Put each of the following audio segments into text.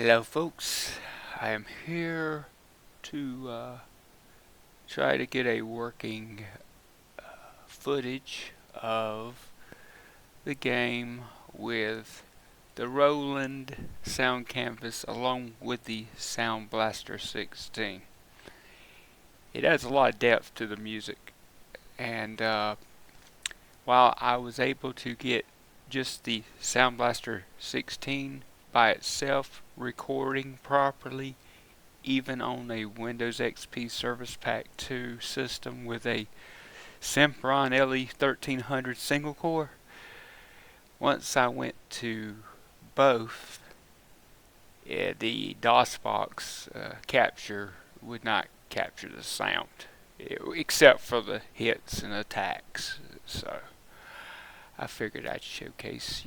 Hello folks, I am here to try to get a working footage of the game with the Roland sound canvas along with the Sound Blaster 16. It adds a lot of depth to the music, and while I was able to get just the Sound Blaster 16 by itself recording properly, even on a Windows XP Service Pack 2 system with a Sempron LE1300 single core, once I went to both, the DOSBox capture would not capture the sound, except for the hits and attacks. So I figured I'd showcase,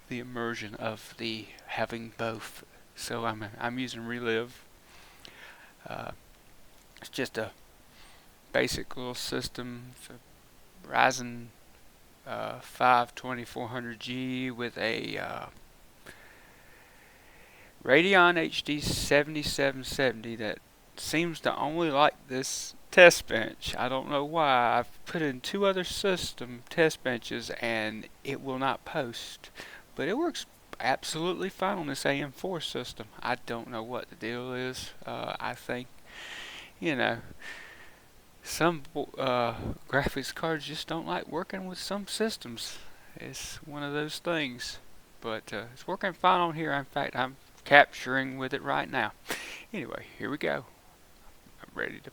the immersion of the having both. So I'm using Relive. It's just a basic little system. It's a Ryzen 5 2400G with a Radeon HD 7770 that seems to only like this test bench. I don't know why. I've put in two other system test benches and it will not post, but it works absolutely fine on this AM4 system. I don't know what the deal is. I think, some graphics cards just don't like working with some systems. It's one of those things, but it's working fine on here. In fact, I'm capturing with it right now. Anyway, here we go. I'm ready to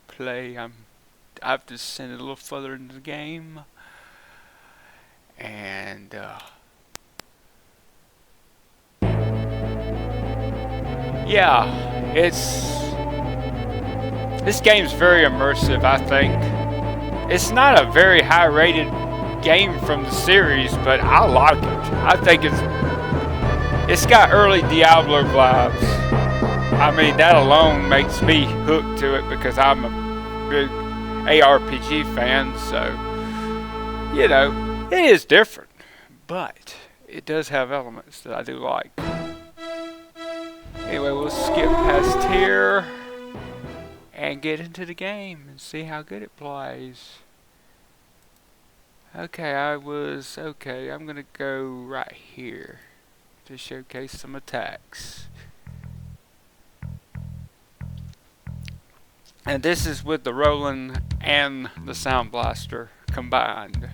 play. I've just sent it a little further into the game, and yeah, this game's very immersive. I think it's not a very high rated game from the series, but I like it. I think it's got early Diablo vibes. I mean, that alone makes me hooked to it because I'm a big ARPG fan, so it is different, but it does have elements that I do like. Anyway, we'll skip past here and get into the game and see how good it plays. Okay, I'm gonna go right here to showcase some attacks. And this is with the Roland and the Sound Blaster combined.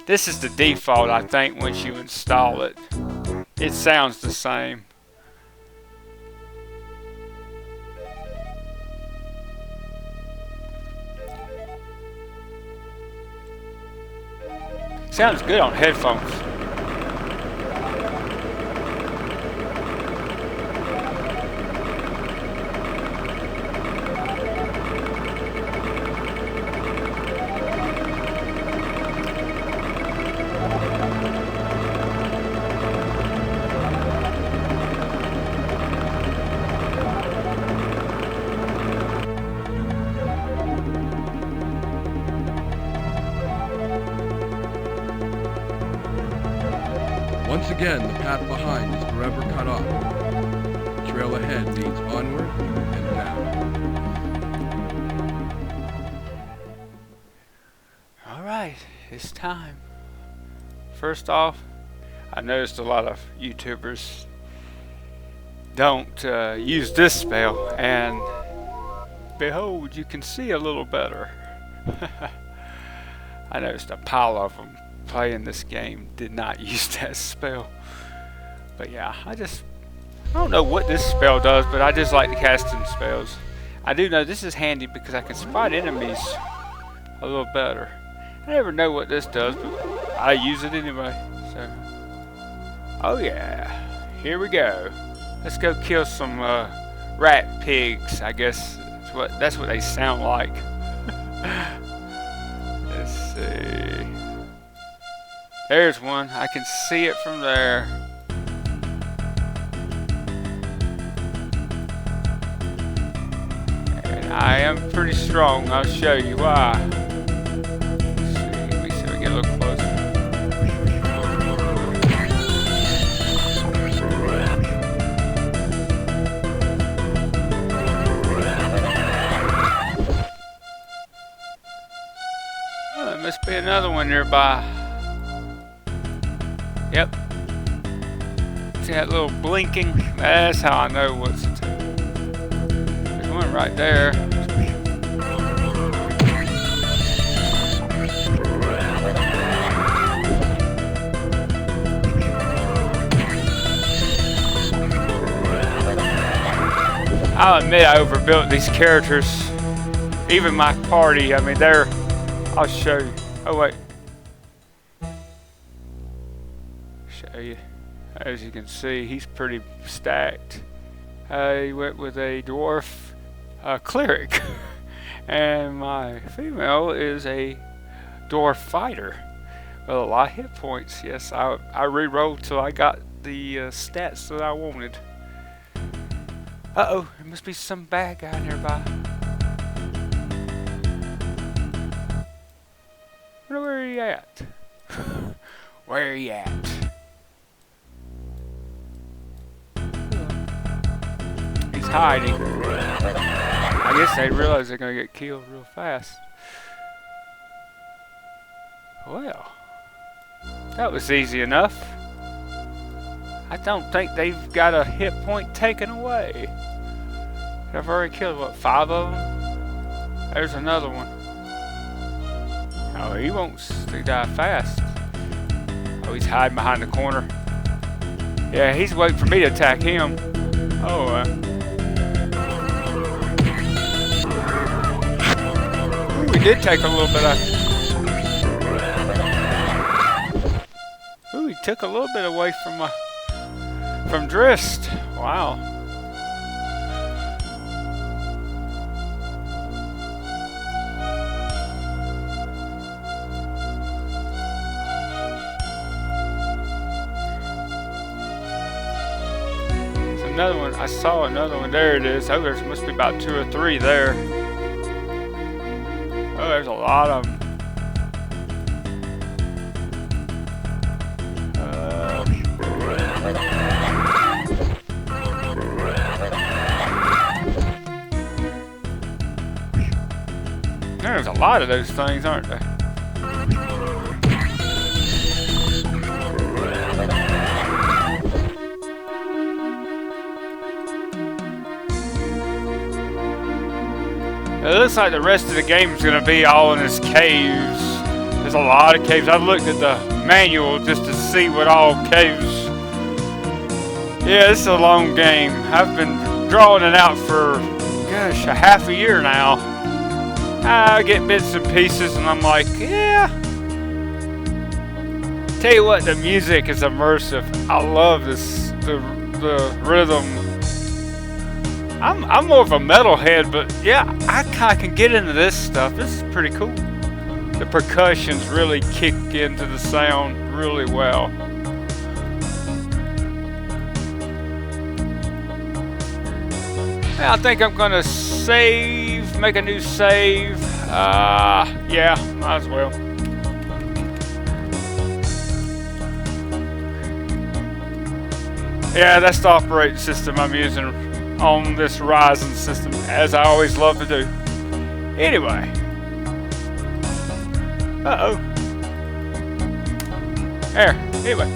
This is the default, I think, once you install it. It sounds the same. Sounds good on headphones. Once again, the path behind is forever cut off. The trail ahead leads onward and down. Alright, it's time. First off, I noticed a lot of YouTubers don't use this spell, and behold, you can see a little better. I noticed a pile of them playing this game did not use that spell. But yeah, I don't know what this spell does, but I just like the casting spells. I do know this is handy because I can spot enemies a little better. I never know what this does, but I use it anyway. So, oh yeah, here we go. Let's go kill some rat pigs. I guess that's what they sound like. Let's see. There's one. I can see it from there. And I am pretty strong. I'll show you why. Let's see. Let me see if we get a little closer. one nearby. Yep. See that little blinking? That's how I know what's it. There's one right there. I'll admit I overbuilt these characters. Even my party, I mean, I'll show you. Oh, wait. Show you. As you can see, he's pretty stacked. He went with a dwarf cleric. And my female is a dwarf fighter. Well, a lot of hit points. Yes, I re-rolled till I got the stats that I wanted. Uh-oh, there must be some bad guy nearby. Where are you at? Where are you at? He's hiding. I guess they realize they're gonna get killed real fast. Well, that was easy enough. I don't think they've got a hit point taken away. I've already killed, what, 5 of them? There's another one. Oh, he won't die fast. Oh, he's hiding behind the corner. Yeah, he's waiting for me to attack him. Oh, ooh, we did take a little bit of... Ooh, he took a little bit away from Drist. Wow. Another one. I saw another one. There it is. Oh, there must be about 2 or 3 there. Oh, there's a lot of them. There's a lot of those things, aren't there? It looks like the rest of the game is going to be all in his caves. There's a lot of caves. I've looked at the manual just to see what all caves. Yeah, this is a long game. I've been drawing it out for, gosh, a half a year now. I get bits and pieces and I'm like, yeah. Tell you what, the music is immersive. I love this, the rhythm. I'm more of a metalhead, but yeah, I kind of can get into this stuff. This is pretty cool. The percussions really kick into the sound really well. I think I'm gonna save, make a new save. Yeah, might as well. Yeah, that's the operating system I'm using on this Ryzen system, as I always love to do. Anyway. There. Anyway,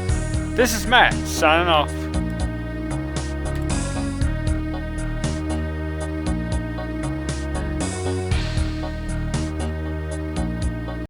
this is Matt signing off.